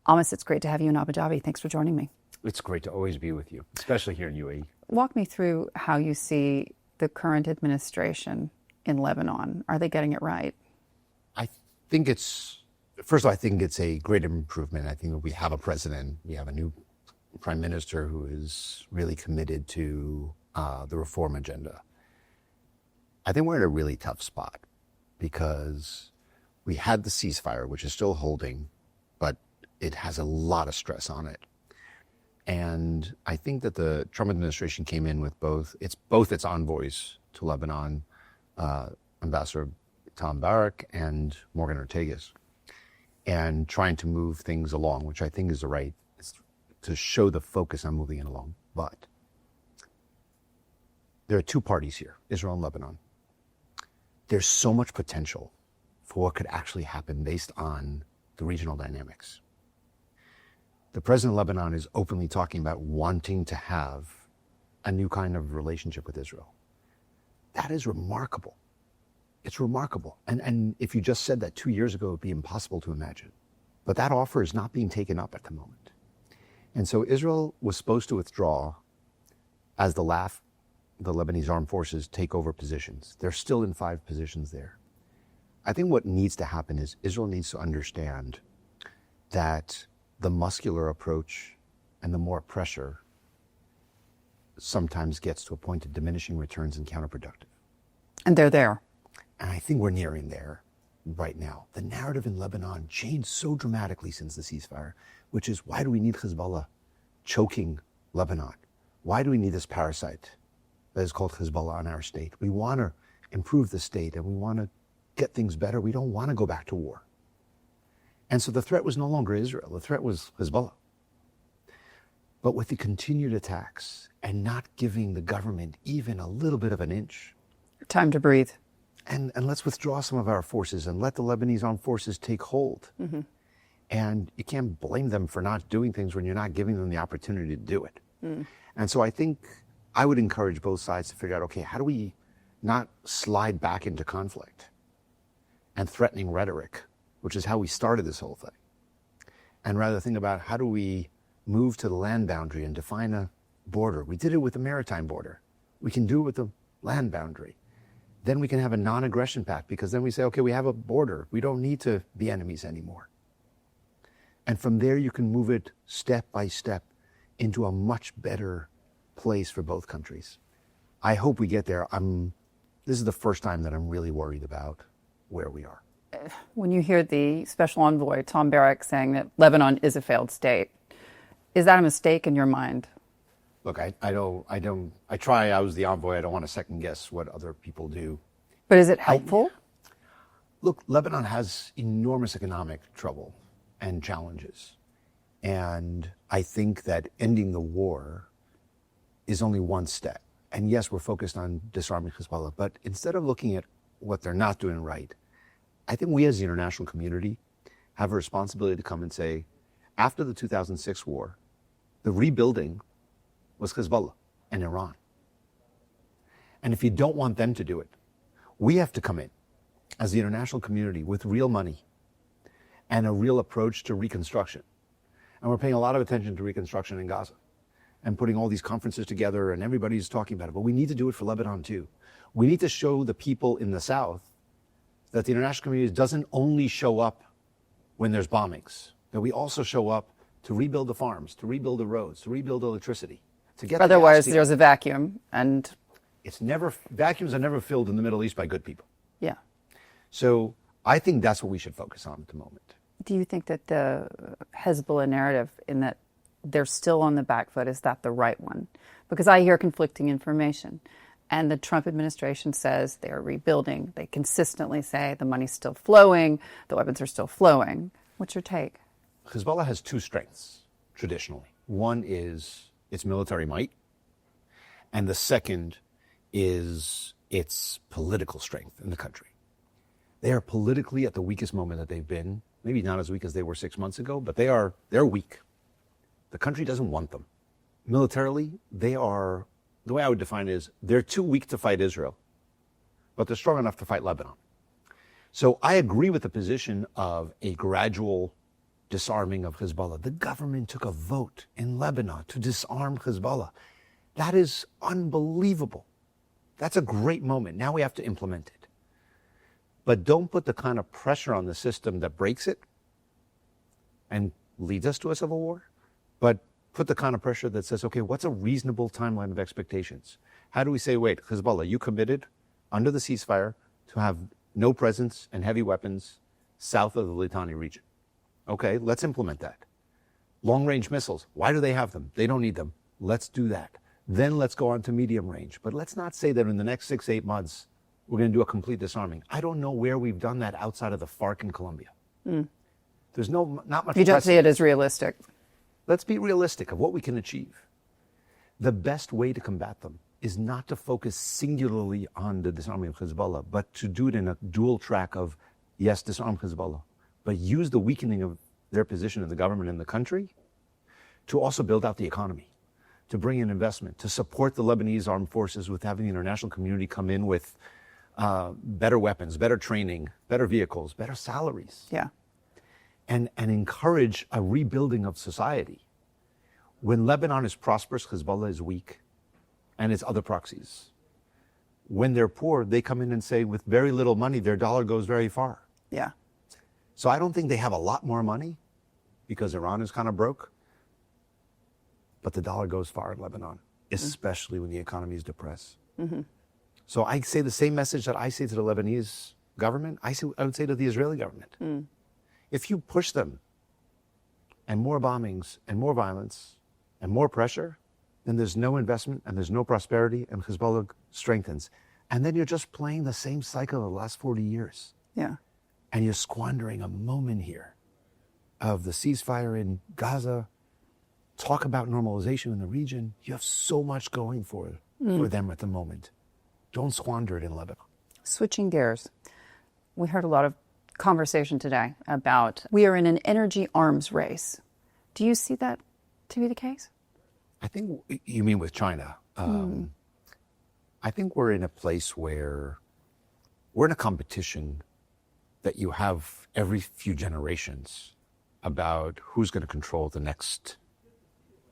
Ámós, it's great to have you in Abu Dhabi. Thanks for joining me. It's great to always be with you, especially here in UAE. Walk me through how you see the current administration in Lebanon. Are they getting it right? I think first of all, I think it's a great improvement. I think that we have a president, we have a new prime minister who is really committed to the reform agenda. I think we're in a really tough spot because we had the ceasefire, which is still holding, but it has a lot of stress on it. And I think that the Trump administration came in with both its envoys to Lebanon, Ambassador Tom Barak and Morgan Ortagus, and trying to move things along, which I think is the right, to show the focus on moving it along. But there are two parties here, Israel and Lebanon. There's so much potential for what could actually happen based on the regional dynamics. The president of Lebanon is openly talking about wanting to have a new kind of relationship with Israel. That is remarkable. It's remarkable. And if you just said that 2 years ago, it would be impossible to imagine. But that offer is not being taken up at the moment. And so Israel was supposed to withdraw as the Lebanese armed forces take over positions. They're still in 5 positions there. I think what needs to happen is Israel needs to understand that the muscular approach and the more pressure sometimes gets to a point of diminishing returns and counterproductive. And they're there. And I think we're nearing there right now. The narrative in Lebanon changed so dramatically since the ceasefire, which is, why do we need Hezbollah choking Lebanon? Why do we need this parasite that is called Hezbollah in our state? We want to improve the state and we want to get things better. We don't want to go back to war. And so the threat was no longer Israel. The threat was Hezbollah. But with the continued attacks and not giving the government even a little bit of an inch. Time to breathe. And let's withdraw some of our forces and let the Lebanese armed forces take hold. Mm-hmm. And you can't blame them for not doing things when you're not giving them the opportunity to do it. Mm. And so I think I would encourage both sides to figure out, okay, how do we not slide back into conflict and threatening rhetoric, which is how we started this whole thing, and rather think about how do we move to the land boundary and define a border. We did it with the maritime border. We can do it with the land boundary. Then we can have a non-aggression pact, because then we say, okay, we have a border. We don't need to be enemies anymore. And from there, you can move it step by step into a much better place for both countries. I hope we get there. This is the first time that I'm really worried about where we are. When you hear the special envoy, Tom Barak, saying that Lebanon is a failed state, is that a mistake in your mind? Look, I was the envoy. I don't want to second guess what other people do. But is it helpful? Look, Lebanon has enormous economic trouble and challenges. And I think that ending the war is only one step. And yes, we're focused on disarming Hezbollah, but instead of looking at what they're not doing right, I think we as the international community have a responsibility to come and say, after the 2006 war, the rebuilding was Hezbollah and Iran. And if you don't want them to do it, we have to come in as the international community with real money and a real approach to reconstruction. And we're paying a lot of attention to reconstruction in Gaza and putting all these conferences together, and everybody's talking about it. But we need to do it for Lebanon too. We need to show the people in the South that the international community doesn't only show up when there's bombings, that we also show up to rebuild the farms, to rebuild the roads, to rebuild electricity. To get Otherwise, there's a vacuum, and vacuums are never filled in the Middle East by good people. Yeah. So I think that's what we should focus on at the moment. Do you think that the Hezbollah narrative, in that they're still on the back foot, is that the right one? Because I hear conflicting information. And the Trump administration says they're rebuilding. They consistently say the money's still flowing, the weapons are still flowing. What's your take? Hezbollah has two strengths, traditionally. One is its military might, and the second is its political strength in the country. They are politically at the weakest moment that they've been, maybe not as weak as they were 6 months ago, but they're weak. The country doesn't want them. Militarily, they are, the way I would define it is, they're too weak to fight Israel, but they're strong enough to fight Lebanon. So I agree with the position of a gradual disarming of Hezbollah. The government took a vote in Lebanon to disarm Hezbollah. That is unbelievable. That's a great moment. Now we have to implement it. But don't put the kind of pressure on the system that breaks it and leads us to a civil war, but put the kind of pressure that says, okay, what's a reasonable timeline of expectations? How do we say, wait, Hezbollah, you committed under the ceasefire to have no presence and heavy weapons south of the Litani region. Okay, let's implement that. Long-range missiles, why do they have them? They don't need them. Let's do that. Then let's go on to medium range. But let's not say that in the next 6 to 8 months, we're going to do a complete disarming. I don't know where we've done that outside of the FARC in Colombia. There's not much. You don't see it as realistic. Let's be realistic of what we can achieve. The best way to combat them is not to focus singularly on the disarming of Hezbollah, but to do it in a dual track of, yes, disarm Hezbollah, but use the weakening of their position in the government and the country to also build out the economy, to bring in investment, to support the Lebanese armed forces with having the international community come in with better weapons, better training, better vehicles, better salaries. Yeah. And encourage a rebuilding of society. When Lebanon is prosperous, Hezbollah is weak, and its other proxies. When they're poor, they come in and say, with very little money, their dollar goes very far. Yeah. So I don't think they have a lot more money because Iran is kind of broke, but the dollar goes far in Lebanon, especially when the economy is depressed. So I say the same message that I say to the Lebanese government, I would say to the Israeli government. If you push them and more bombings and more violence and more pressure, then there's no investment and there's no prosperity and Hezbollah strengthens. And then you're just playing the same cycle of the last 40 years. Yeah. And you're squandering a moment here of the ceasefire in Gaza, talk about normalization in the region. You have so much going for them at the moment. Don't squander it in Lebanon. Switching gears, we heard a lot of conversation today about we are in an energy arms race. Do you see that to be the case? I think you mean with China. I think we're in a place where we're in a competition that you have every few generations about who's going to control the next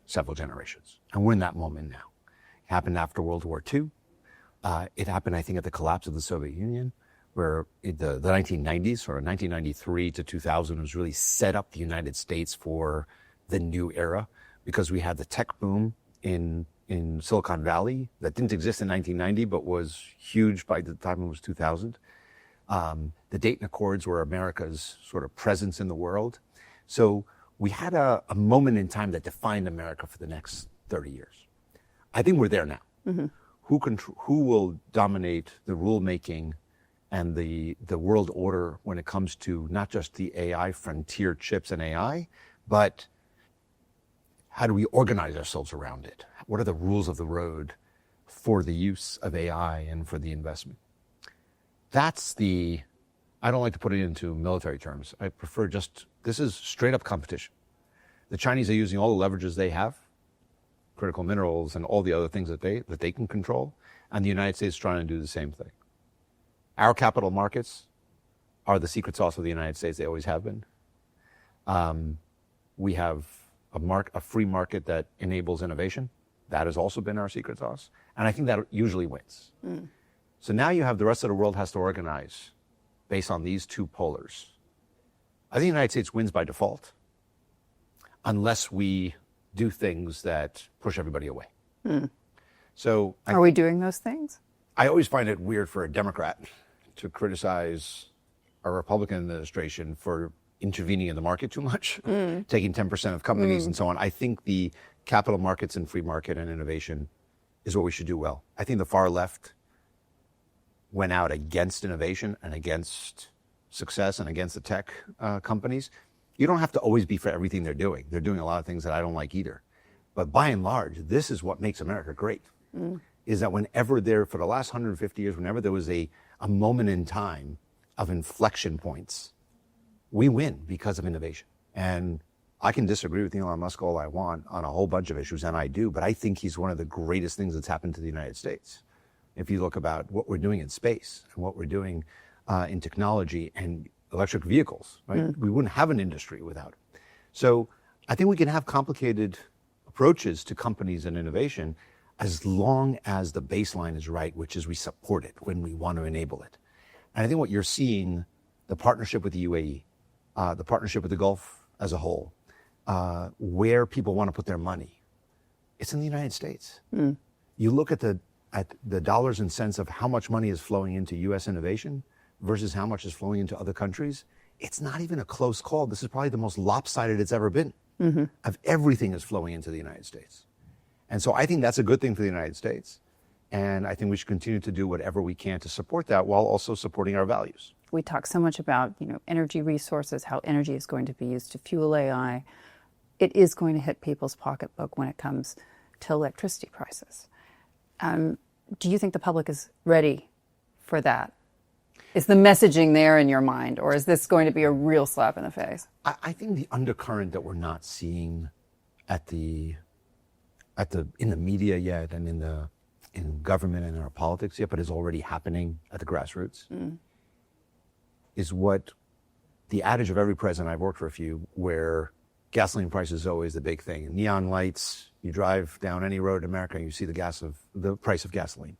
several generations. And we're in that moment now. It happened after World War II. It happened, I think, at the collapse of the Soviet Union, where in the 1990s, or 1993 to 2000, was really set up the United States for the new era, because we had the tech boom in Silicon Valley that didn't exist in 1990, but was huge by the time it was 2000. The Dayton Accords were America's sort of presence in the world. So we had a moment in time that defined America for the next 30 years. I think we're there now. Who will dominate the rulemaking and the world order when it comes to not just the AI frontier chips and AI, but how do we organize ourselves around it? What are the rules of the road for the use of AI and for the investment? That's I don't like to put it into military terms. I prefer this is straight up competition. The Chinese are using all the leverages they have, critical minerals and all the other things that they can control, and the United States is trying to do the same thing. Our capital markets are the secret sauce of the United States. They always have been. We have a free market that enables innovation. That has also been our secret sauce. And I think that usually wins. So now you have the rest of the world has to organize based on these two polars. I think the United States wins by default unless we do things that push everybody away. So are we doing those things? I always find it weird for a Democrat to criticize a Republican administration for intervening in the market too much, taking 10% of companies and so on. I think the capital markets and free market and innovation is what we should do well. I think the far left went out against innovation and against success and against the tech companies. You don't have to always be for everything they're doing. They're doing a lot of things that I don't like either. But by and large, this is what makes America great, is that whenever for the last 150 years, whenever there was a moment in time of inflection points, we win because of innovation. And I can disagree with Elon Musk all I want on a whole bunch of issues, and I do, but I think he's one of the greatest things that's happened to the United States. If you look about what we're doing in space and what we're doing in technology and electric vehicles, right? We wouldn't have an industry without it. So I think we can have complicated approaches to companies and innovation as long as the baseline is right, which is we support it when we want to enable it. And I think what you're seeing, the partnership with the UAE, the partnership with the Gulf as a whole, where people want to put their money, it's in the United States. You look at the dollars and cents of how much money is flowing into U.S. innovation versus how much is flowing into other countries. It's not even a close call. This is probably the most lopsided it's ever been. Of everything is flowing into the United States. And so I think that's a good thing for the United States. And I think we should continue to do whatever we can to support that while also supporting our values. We talk so much about, energy resources, how energy is going to be used to fuel AI. It is going to hit people's pocketbook when it comes to electricity prices. Do you think the public is ready for that? Is the messaging there in your mind, or is this going to be a real slap in the face? I think the undercurrent that we're not seeing in the media yet, and in government and in our politics yet, but is already happening at the grassroots, is what the adage of every president, I've worked for a few, where gasoline price is always the big thing. Neon lights, you drive down any road in America and you see the price of gasoline.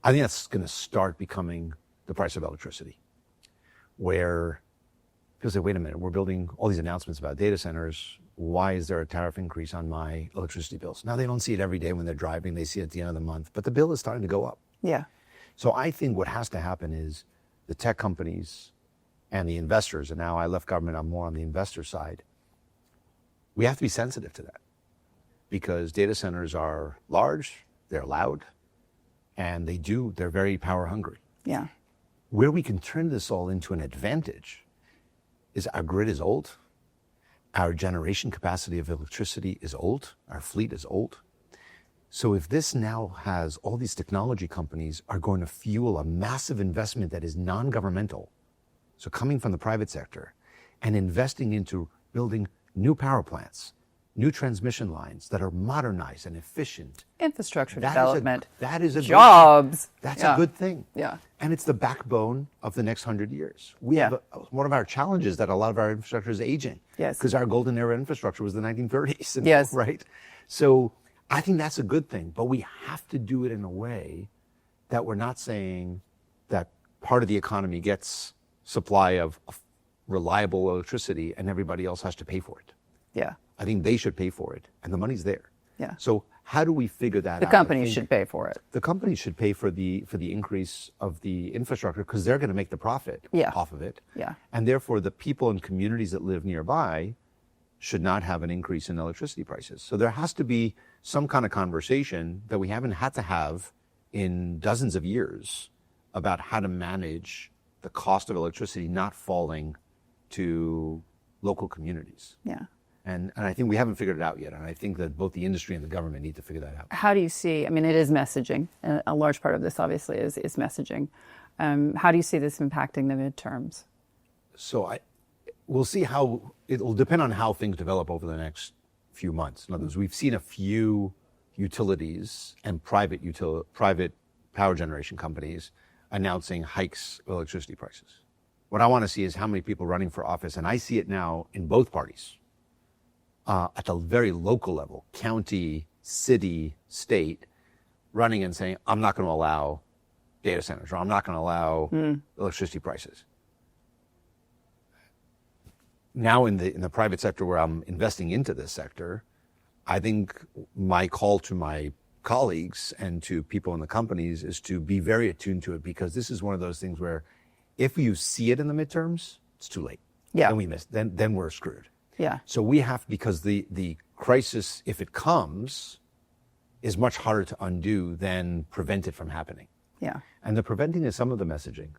I think that's going to start becoming the price of electricity, where people say, wait a minute, we're building all these announcements about data centers. Why is there a tariff increase on my electricity bills? Now, they don't see it every day when they're driving. They see it at the end of the month, but the bill is starting to go up. Yeah. So I think what has to happen is the tech companies and the investors, and now I left government, I'm more on the investor side, we have to be sensitive to that, because data centers are large, they're loud, and they're very power hungry. Yeah. Where we can turn this all into an advantage is our grid is old, our generation capacity of electricity is old, our fleet is old. So if this now has all these technology companies are going to fuel a massive investment that is non-governmental, so coming from the private sector, and investing into building new power plants, new transmission lines that are modernized and efficient. Infrastructure development. That is a jobs. That's a good thing. Yeah. And it's the backbone of the next 100 years. We have one of our challenges that a lot of our infrastructure is aging. Yes. Because our golden era infrastructure was the 1930s. Yes. Right? So I think that's a good thing, but we have to do it in a way that we're not saying that part of the economy gets supply of reliable electricity and everybody else has to pay for it. Yeah. I think they should pay for it, and the money's there. Yeah. So how do we figure that out? The companies should pay for it. The companies should pay for the increase of the infrastructure, because they're going to make the profit off of it. Yeah. And therefore, the people and communities that live nearby should not have an increase in electricity prices. So there has to be some kind of conversation that we haven't had to have in dozens of years about how to manage the cost of electricity not falling to local communities. Yeah. And I think we haven't figured it out yet. And I think that both the industry and the government need to figure that out. How do you see, it is messaging. And a large part of this, obviously, is messaging. How do you see this impacting the midterms? So we'll see how, it'll depend on how things develop over the next few months. In other words, we've seen a few utilities and private power generation companies announcing hikes of electricity prices. What I want to see is how many people running for office, and I see it now in both parties, at the very local level, county, city, state, running and saying, I'm not going to allow data centers, or I'm not going to allow electricity prices. Now in the private sector, where I'm investing into this sector, I think my call to my colleagues and to people in the companies is to be very attuned to it, because this is one of those things where if you see it in the midterms, it's too late. Yeah. Then we miss. Then we're screwed. Yeah. So we have, because the crisis, if it comes, is much harder to undo than prevent it from happening. Yeah. And the preventing is some of the messaging.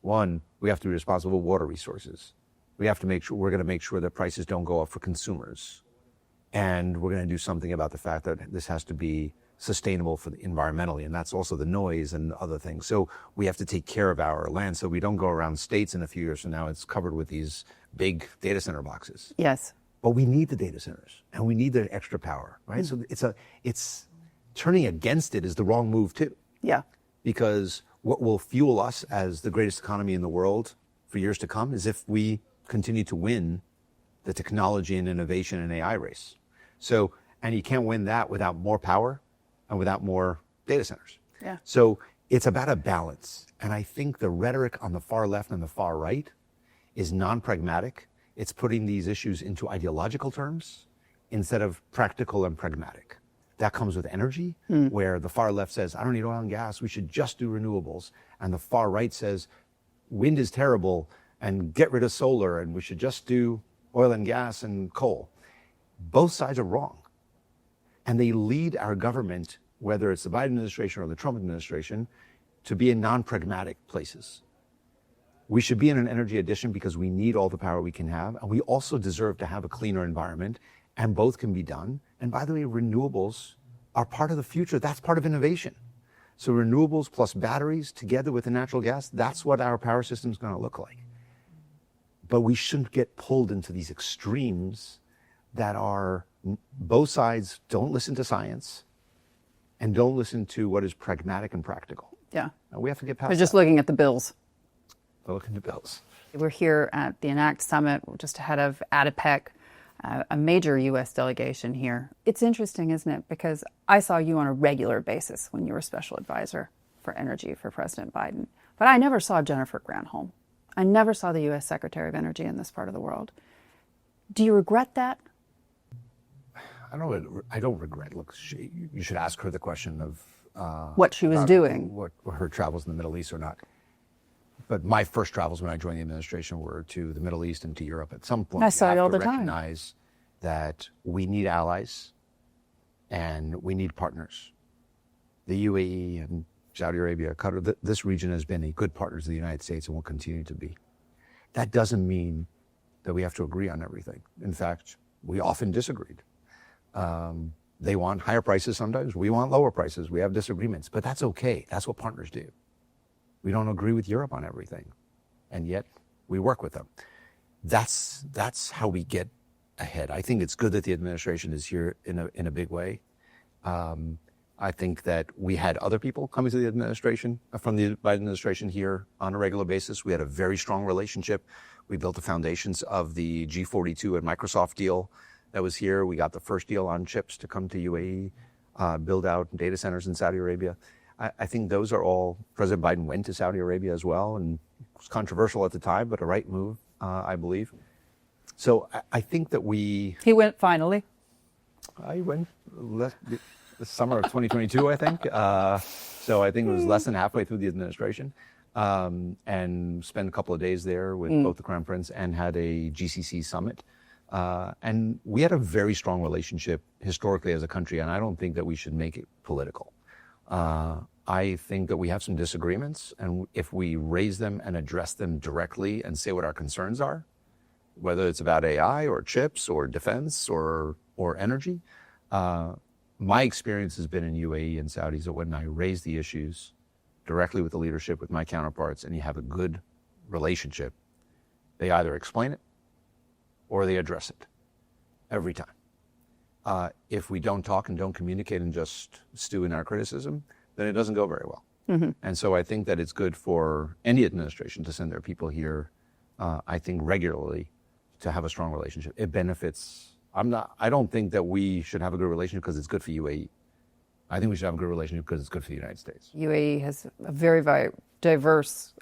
One, we have to be responsible for water resources. We have to we're going to make sure that prices don't go up for consumers. And we're going to do something about the fact that this has to be sustainable for environmentally, and that's also the noise and other things. So we have to take care of our land so we don't go around states in a few years from now, it's covered with these big data center boxes. Yes. But we need the data centers, and we need the extra power, right? So it's turning against it is the wrong move too. Yeah. Because what will fuel us as the greatest economy in the world for years to come is if we continue to win the technology and innovation and AI race. So, and you can't win that without more power and without more data centers. Yeah. So it's about a balance. And I think the rhetoric on the far left and the far right is non-pragmatic. It's putting these issues into ideological terms instead of practical and pragmatic. That comes with energy, where the far left says, I don't need oil and gas, we should just do renewables. And the far right says, wind is terrible and get rid of solar and we should just do oil and gas and coal. Both sides are wrong. And they lead our government, whether it's the Biden administration or the Trump administration, to be in non-pragmatic places. We should be in an energy addition because we need all the power we can have. And we also deserve to have a cleaner environment, and both can be done. And by the way, renewables are part of the future. That's part of innovation. So renewables plus batteries together with the natural gas, that's what our power system is going to look like. But we shouldn't get pulled into these extremes that are, both sides don't listen to science and don't listen to what is pragmatic and practical. Yeah. And we have to get past We're just that. looking at the bills. Looking at the bills. We're here at the ENACT Summit, just ahead of ADIPEC, a major U.S. delegation here. It's interesting, isn't it? Because I saw you on a regular basis when you were special advisor for energy for President Biden. But I never saw Jennifer Granholm. I never saw the U.S. Secretary of Energy in this part of the world. Do you regret that? I don't regret. Look, you should ask her the question of What she was doing. What her travels in the Middle East or not. But my first travels when I joined the administration were to the Middle East and to Europe. At some point, I saw it all the time. Recognize that we need allies and we need partners. The UAE and Saudi Arabia, Qatar, this region has been a good partner to the United States and will continue to be. That doesn't mean that we have to agree on everything. In fact, we often disagreed. They want higher prices sometimes. We want lower prices. We have disagreements, but that's okay. That's what partners do. We don't agree with Europe on everything, and yet we work with them. That's how we get ahead. I think it's good that the administration is here in a big way. I think that we had other people coming to the administration, from the Biden administration here on a regular basis. We had a very strong relationship. We built the foundations of the G42 and Microsoft deal that was here. We got the first deal on chips to come to UAE, build out data centers in Saudi Arabia. I think those are all, President Biden went to Saudi Arabia as well, and it was controversial at the time, but a right move, I believe. So I think that He went finally. I went the summer of 2022, I think. So I think it was less than halfway through the administration, and spent a couple of days there with both the Crown Prince and had a GCC summit. And we had a very strong relationship historically as a country, and I don't think that we should make it political. I think that we have some disagreements, and if we raise them and address them directly and say what our concerns are, whether it's about AI or chips or defense or energy, my experience has been in UAE and Saudis that when I raise the issues directly with the leadership, with my counterparts, and you have a good relationship, they either explain it or they address it every time. If we don't talk and don't communicate and just stew in our criticism, then it doesn't go very well. Mm-hmm. And so I think that it's good for any administration to send their people here, I think regularly, to have a strong relationship. It benefits. I don't think that we should have a good relationship because it's good for UAE. I think we should have a good relationship because it's good for the United States. UAE has a very, very diverse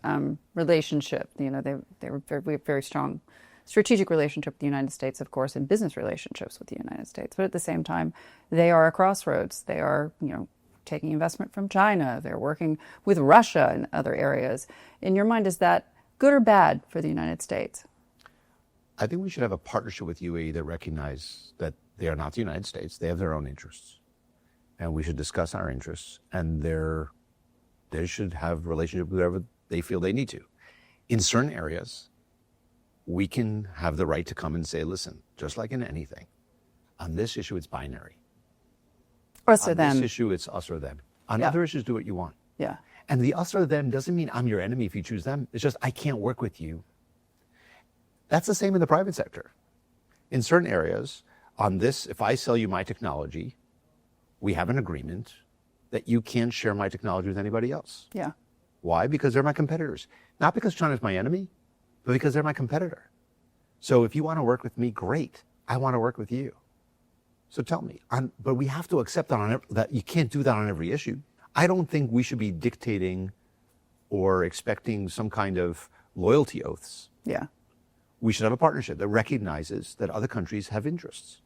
relationship. You know, they were very strong strategic relationship with the United States, of course, and business relationships with the United States. But at the same time, they are a crossroads. They are, taking investment from China. They're working with Russia in other areas. In your mind, is that good or bad for the United States? I think we should have a partnership with UAE that recognize that they are not the United States. They have their own interests. And we should discuss our interests. And they should have a relationship with whoever they feel they need to. In certain areas, we can have the right to come and say, listen, just like in anything, on this issue, it's binary. Us or them. On this issue, it's us or them. On other issues, do what you want. Yeah. And the us or them doesn't mean I'm your enemy if you choose them. It's just, I can't work with you. That's the same in the private sector. In certain areas, on this, if I sell you my technology, we have an agreement that you can't share my technology with anybody else. Yeah. Why? Because they're my competitors. Not because China's my enemy, but because they're my competitor. So if you want to work with me, great. I want to work with you. So tell me. But we have to accept that you can't do that on every issue. I don't think we should be dictating or expecting some kind of loyalty oaths. Yeah. We should have a partnership that recognizes that other countries have interests.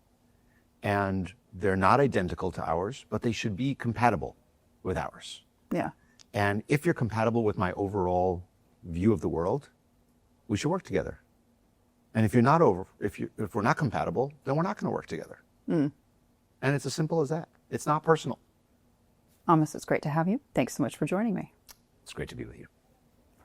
And they're not identical to ours, but they should be compatible with ours. Yeah. And if you're compatible with my overall view of the world, we should work together. And if we're not compatible, then we're not going to work together. And it's as simple as that. It's not personal. Ámos, it's great to have you. Thanks so much for joining me. It's great to be with you.